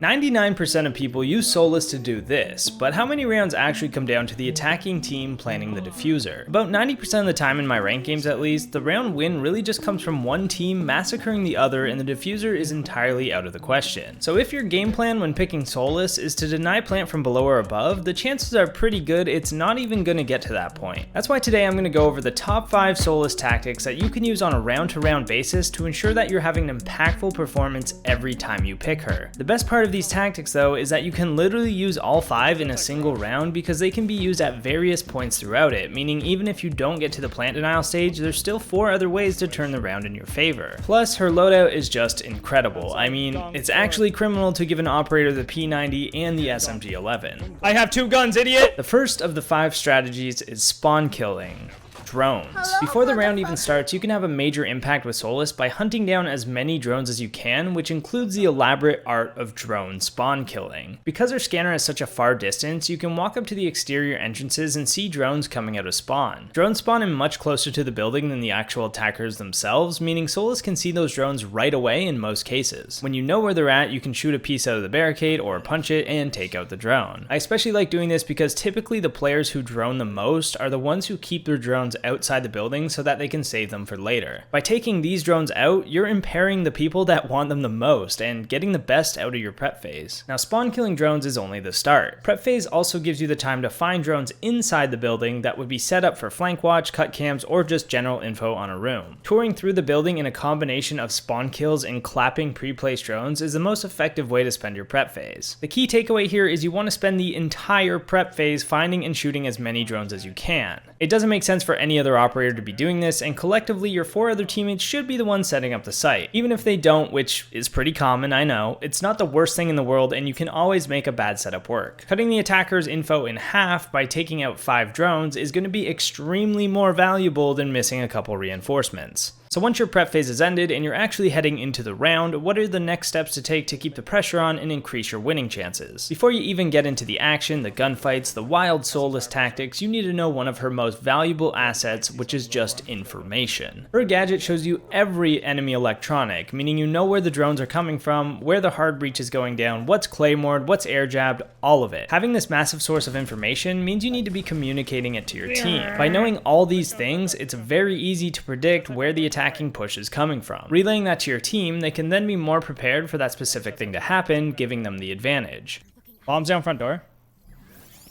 99% of people use Solis to do this, but how many rounds actually come down to the attacking team planning the diffuser? About 90% of the time in my ranked games at least, the round win really just comes from one team massacring the other and the diffuser is entirely out of the question. So if your game plan when picking Solis is to deny plant from below or above, the chances are pretty good it's not even going to get to that point. That's why today I'm going to go over the top 5 Solis tactics that you can use on a round-to-round basis to ensure that you're having an impactful performance every time you pick her. The best part of these tactics though is that you can literally use all 5 in a single round because they can be used at various points throughout it, meaning even if you don't get to the plant denial stage, there's still 4 other ways to turn the round in your favor. Plus, her loadout is just incredible. I mean, it's actually criminal to give an operator the P90 and the SMG-11. I have 2 guns, idiot! The first of the 5 strategies is spawn killing. Drones. Before the round even starts, you can have a major impact with Solis by hunting down as many drones as you can, which includes the elaborate art of drone spawn killing. Because our scanner is such a far distance, you can walk up to the exterior entrances and see drones coming out of spawn. Drones spawn in much closer to the building than the actual attackers themselves, meaning Solis can see those drones right away in most cases. When you know where they're at, you can shoot a piece out of the barricade or punch it and take out the drone. I especially like doing this because typically the players who drone the most are the ones who keep their drones outside the building so that they can save them for later. By taking these drones out, you're impairing the people that want them the most and getting the best out of your prep phase. Now, spawn killing drones is only the start. Prep phase also gives you the time to find drones inside the building that would be set up for flank watch, cut cams, or just general info on a room. Touring through the building in a combination of spawn kills and clapping pre-placed drones is the most effective way to spend your prep phase. The key takeaway here is you want to spend the entire prep phase finding and shooting as many drones as you can. It doesn't make sense for any other operator to be doing this, and collectively your 4 other teammates should be the ones setting up the site. Even if they don't, which is pretty common, I know, it's not the worst thing in the world and you can always make a bad setup work. Cutting the attacker's info in half by taking out 5 drones is going to be extremely more valuable than missing a couple reinforcements. So once your prep phase is ended and you're actually heading into the round, what are the next steps to take to keep the pressure on and increase your winning chances? Before you even get into the action, the gunfights, the wild Solis tactics, you need to know one of her most valuable assets, which is just information. Her gadget shows you every enemy electronic, meaning you know where the drones are coming from, where the hard breach is going down, what's claymored, what's air jabbed, all of it. Having this massive source of information means you need to be communicating it to your team. By knowing all these things, it's very easy to predict where the attacking push is coming from. Relaying that to your team, they can then be more prepared for that specific thing to happen, giving them the advantage. Bomb's down front door.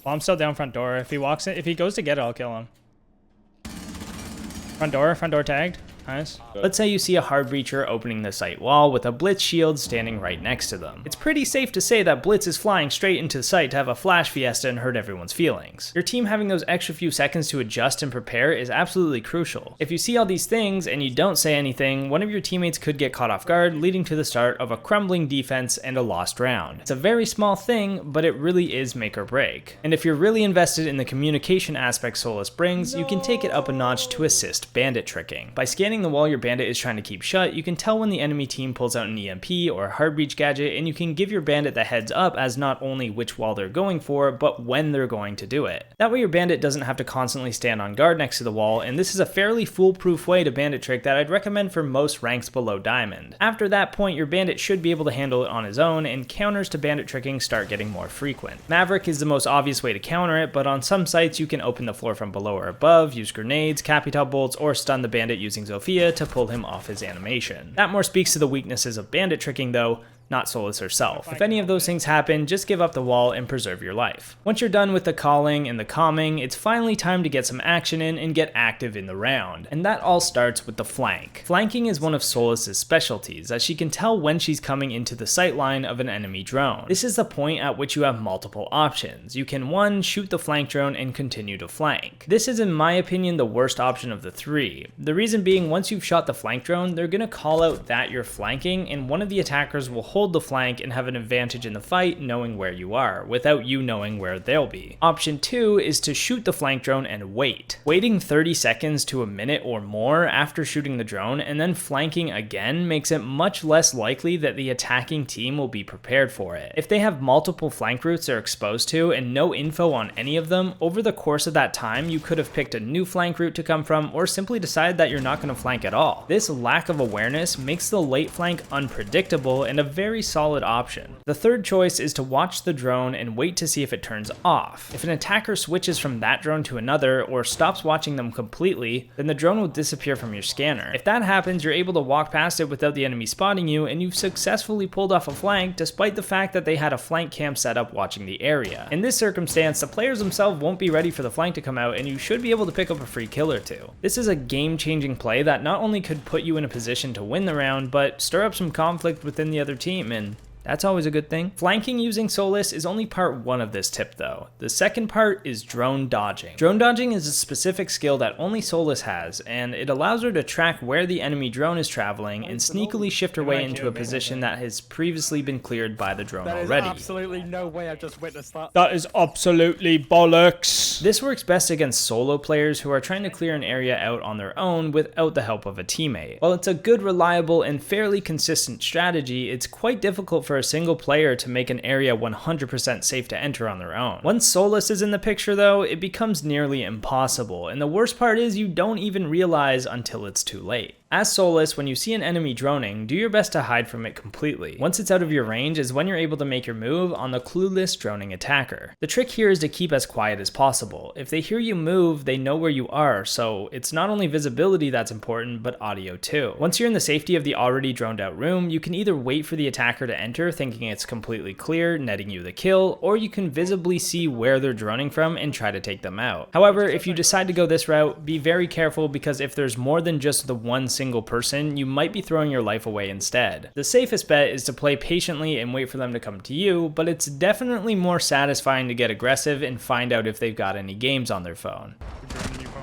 Bomb's still down front door. If he walks in, if he goes to get it, I'll kill him. Front door tagged. Nice. Let's say you see a hard breacher opening the site wall with a blitz shield standing right next to them. It's pretty safe to say that blitz is flying straight into the site to have a flash fiesta and hurt everyone's feelings. Your team having those extra few seconds to adjust and prepare is absolutely crucial. If you see all these things and you don't say anything, one of your teammates could get caught off guard, leading to the start of a crumbling defense and a lost round. It's a very small thing, but it really is make or break. And if you're really invested in the communication aspect Solis brings, you can take it up a notch to assist bandit tricking. By scanning the wall your bandit is trying to keep shut, you can tell when the enemy team pulls out an EMP or a hard breach gadget, and you can give your bandit the heads up as not only which wall they're going for, but when they're going to do it. That way your bandit doesn't have to constantly stand on guard next to the wall, and this is a fairly foolproof way to bandit trick that I'd recommend for most ranks below diamond. After that point, your bandit should be able to handle it on his own, and counters to bandit tricking start getting more frequent. Maverick is the most obvious way to counter it, but on some sites you can open the floor from below or above, use grenades, capital bolts, or stun the bandit using Zofia to pull him off his animation. That more speaks to the weaknesses of bandit tricking though, not Solis herself. If any of those things happen, just give up the wall and preserve your life. Once you're done with the calling and the calming, it's finally time to get some action in and get active in the round. And that all starts with the flank. Flanking is one of Solis's specialties, as she can tell when she's coming into the sight line of an enemy drone. This is the point at which you have multiple options. You can 1. Shoot the flank drone and continue to flank. This is in my opinion the worst option of the 3. The reason being, once you've shot the flank drone, they're gonna call out that you're flanking, and one of the attackers will hold the flank and have an advantage in the fight knowing where you are, without you knowing where they'll be. Option 2 is to shoot the flank drone and wait. Waiting 30 seconds to a minute or more after shooting the drone and then flanking again makes it much less likely that the attacking team will be prepared for it. If they have multiple flank routes they're exposed to and no info on any of them, over the course of that time you could have picked a new flank route to come from or simply decided that you're not going to flank at all. This lack of awareness makes the late flank unpredictable and a very very solid option. The third choice is to watch the drone and wait to see if it turns off. If an attacker switches from that drone to another or stops watching them completely, then the drone will disappear from your scanner. If that happens, you're able to walk past it without the enemy spotting you, and you've successfully pulled off a flank despite the fact that they had a flank cam set up watching the area. In this circumstance, the players themselves won't be ready for the flank to come out, and you should be able to pick up a free kill or two. This is a game-changing play that not only could put you in a position to win the round, but stir up some conflict within the other team, and that's always a good thing. Flanking using Solis is only part one of this tip though. The second part is drone dodging. Drone dodging is a specific skill that only Solis has, and it allows her to track where the enemy drone is traveling and sneakily shift her way into a position that has previously been cleared by the drone already. There is absolutely no way I've just witnessed that. That is absolutely bollocks. This works best against solo players who are trying to clear an area out on their own without the help of a teammate. While it's a good, reliable, and fairly consistent strategy, it's quite difficult for a single player to make an area 100% safe to enter on their own. Once Solis is in the picture though, it becomes nearly impossible, and the worst part is you don't even realize until it's too late. As Solis, when you see an enemy droning, do your best to hide from it completely. Once it's out of your range is when you're able to make your move on the clueless droning attacker. The trick here is to keep as quiet as possible. If they hear you move, they know where you are, so it's not only visibility that's important, but audio too. Once you're in the safety of the already droned out room, you can either wait for the attacker to enter thinking it's completely clear, netting you the kill, or you can visibly see where they're droning from and try to take them out. However, if you decide to go this route, be very careful because if there's more than just the one single person, you might be throwing your life away instead. The safest bet is to play patiently and wait for them to come to you, but it's definitely more satisfying to get aggressive and find out if they've got any games on their phone.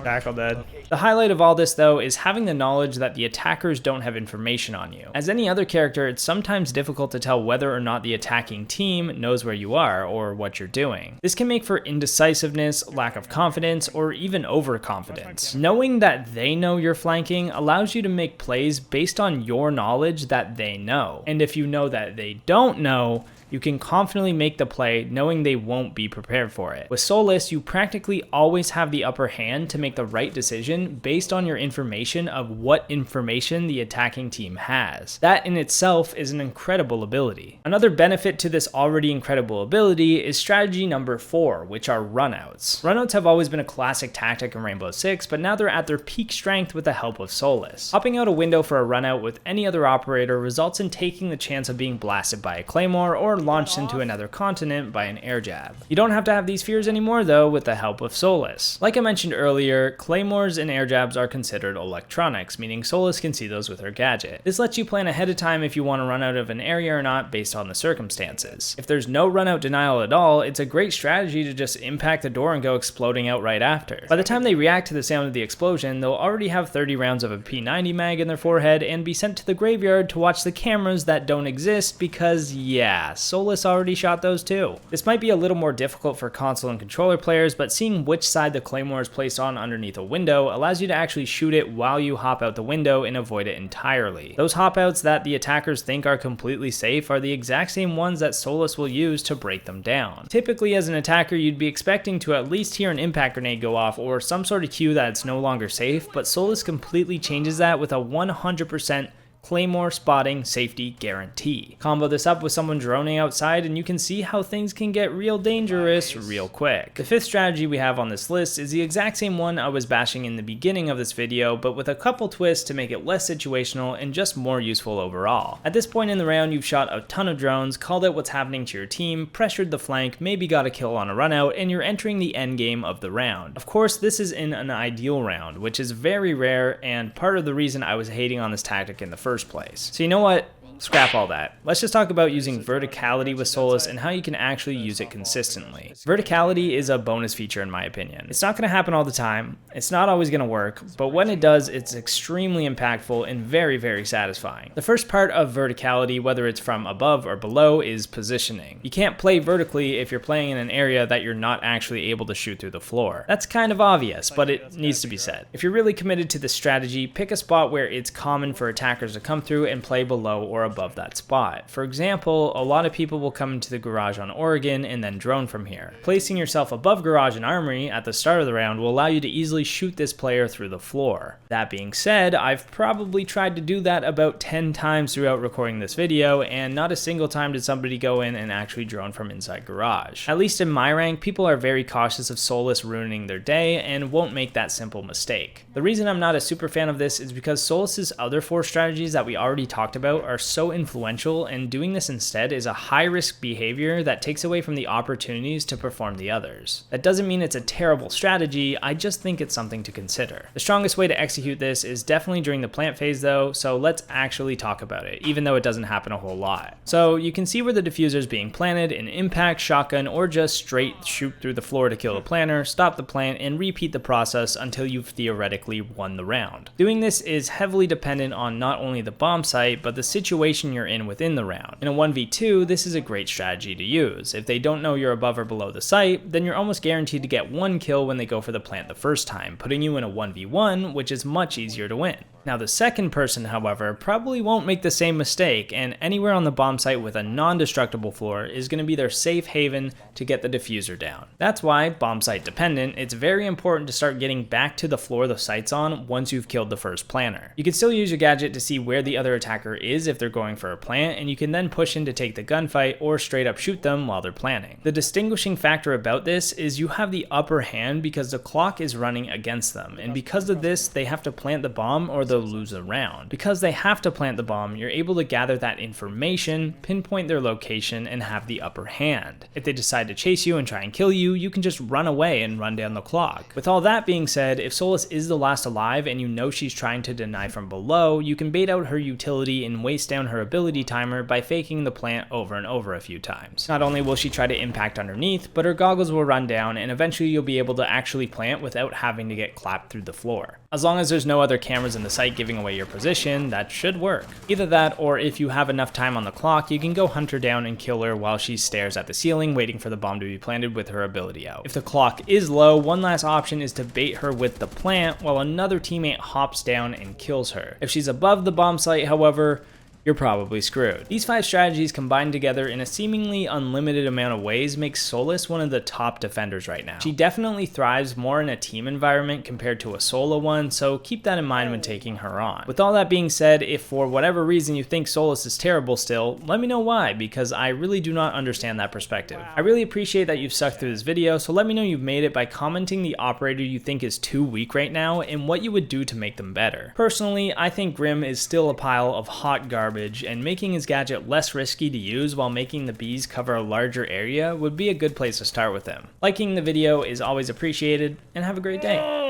Tackle dead. The highlight of all this though is having the knowledge that the attackers don't have information on you. As any other character, it's sometimes difficult to tell whether or not the attacking team knows where you are or what you're doing. This can make for indecisiveness, lack of confidence, or even overconfidence. Knowing that they know you're flanking allows you to make plays based on your knowledge that they know. And if you know that they don't know, you can confidently make the play knowing they won't be prepared for it. With Solis, you practically always have the upper hand to make the right decision based on your information of what information the attacking team has. That in itself is an incredible ability. Another benefit to this already incredible ability is strategy number 4, which are runouts. Runouts have always been a classic tactic in Rainbow Six, but now they're at their peak strength with the help of Solis. Hopping out a window for a runout with any other operator results in taking the chance of being blasted by a claymore or launched into another continent by an air jab. You don't have to have these fears anymore though with the help of Solis. Like I mentioned earlier, claymores and air jabs are considered electronics, meaning Solis can see those with her gadget. This lets you plan ahead of time if you want to run out of an area or not based on the circumstances. If there's no run out denial at all, it's a great strategy to just impact the door and go exploding out right after. By the time they react to the sound of the explosion, they'll already have 30 rounds of a P90 mag in their forehead and be sent to the graveyard to watch the cameras that don't exist because yeah, Solis already shot those too. This might be a little more difficult for console and controller players, but seeing which side the claymore is placed on underneath a window allows you to actually shoot it while you hop out the window and avoid it entirely. Those hop outs that the attackers think are completely safe are the exact same ones that Solis will use to break them down. Typically as an attacker you'd be expecting to at least hear an impact grenade go off or some sort of cue that it's no longer safe, but Solis completely changes that with a 100% claymore spotting safety guarantee. Combo this up with someone droning outside and you can see how things can get real dangerous real quick. The fifth strategy we have on this list is the exact same one I was bashing in the beginning of this video, but with a couple twists to make it less situational and just more useful overall. At this point in the round, you've shot a ton of drones, called out what's happening to your team, pressured the flank, maybe got a kill on a run out, and you're entering the end game of the round. Of course, this is in an ideal round, which is very rare and part of the reason I was hating on this tactic in the first place. So you know what? Scrap all that. Let's just talk about using verticality with Solis and how you can actually use it consistently. Verticality is a bonus feature in my opinion. It's not going to happen all the time, it's not always going to work, but when it does, it's extremely impactful and very, very satisfying. The first part of verticality, whether it's from above or below, is positioning. You can't play vertically if you're playing in an area that you're not actually able to shoot through the floor. That's kind of obvious, but it needs to be said. If you're really committed to this strategy, pick a spot where it's common for attackers to come through and play below or above that spot. For example, a lot of people will come into the garage on Oregon and then drone from here. Placing yourself above garage and armory at the start of the round will allow you to easily shoot this player through the floor. That being said, I've probably tried to do that about 10 times throughout recording this video, and not a single time did somebody go in and actually drone from inside garage. At least in my rank, people are very cautious of Solis ruining their day and won't make that simple mistake. The reason I'm not a super fan of this is because Solis's other 4 strategies that we already talked about are so influential, and doing this instead is a high risk behavior that takes away from the opportunities to perform the others. That doesn't mean it's a terrible strategy, I just think it's something to consider. The strongest way to execute this is definitely during the plant phase though, so let's actually talk about it, even though it doesn't happen a whole lot. So you can see where the diffuser is being planted in impact, shotgun, or just straight shoot through the floor to kill the planter, stop the plant, and repeat the process until you've theoretically won the round. Doing this is heavily dependent on not only the bomb site, but the situation you're in within the round. In a 1v2, this is a great strategy to use. If they don't know you're above or below the site, then you're almost guaranteed to get 1 kill when they go for the plant the first time, putting you in a 1v1, which is much easier to win. Now the second person, however, probably won't make the same mistake, and anywhere on the bomb site with a non-destructible floor is going to be their safe haven to get the diffuser down. That's why, bomb site dependent, it's very important to start getting back to the floor the site's on once you've killed the first planter. You can still use your gadget to see where the other attacker is if they're going for a plant, and you can then push in to take the gunfight or straight up shoot them while they're planting. The distinguishing factor about this is you have the upper hand because the clock is running against them, and because of this they have to plant the bomb or they'll lose a round. Because they have to plant the bomb, you're able to gather that information, pinpoint their location, and have the upper hand. If they decide to chase you and try and kill you, you can just run away and run down the clock. With all that being said, if Solis is the last alive and you know she's trying to deny from below, you can bait out her utility and waste down her ability timer by faking the plant over and over a few times. Not only will she try to impact underneath, but her goggles will run down and eventually you'll be able to actually plant without having to get clapped through the floor. As long as there's no other cameras in the site giving away your position, that should work. Either that, or if you have enough time on the clock, you can go hunt her down and kill her while she stares at the ceiling waiting for the bomb to be planted with her ability out. If the clock is low, one last option is to bait her with the plant while another teammate hops down and kills her. If she's above the bomb site, however, you're probably screwed. These 5 strategies combined together in a seemingly unlimited amount of ways makes Solis one of the top defenders right now. She definitely thrives more in a team environment compared to a solo one, so keep that in mind when taking her on. With all that being said, if for whatever reason you think Solis is terrible still, let me know why, because I really do not understand that perspective. I really appreciate that you've stuck through this video, so let me know you've made it by commenting the operator you think is too weak right now and what you would do to make them better. Personally, I think Grim is still a pile of hot garbage, and making his gadget less risky to use while making the bees cover a larger area would be a good place to start with him. Liking the video is always appreciated, and have a great day.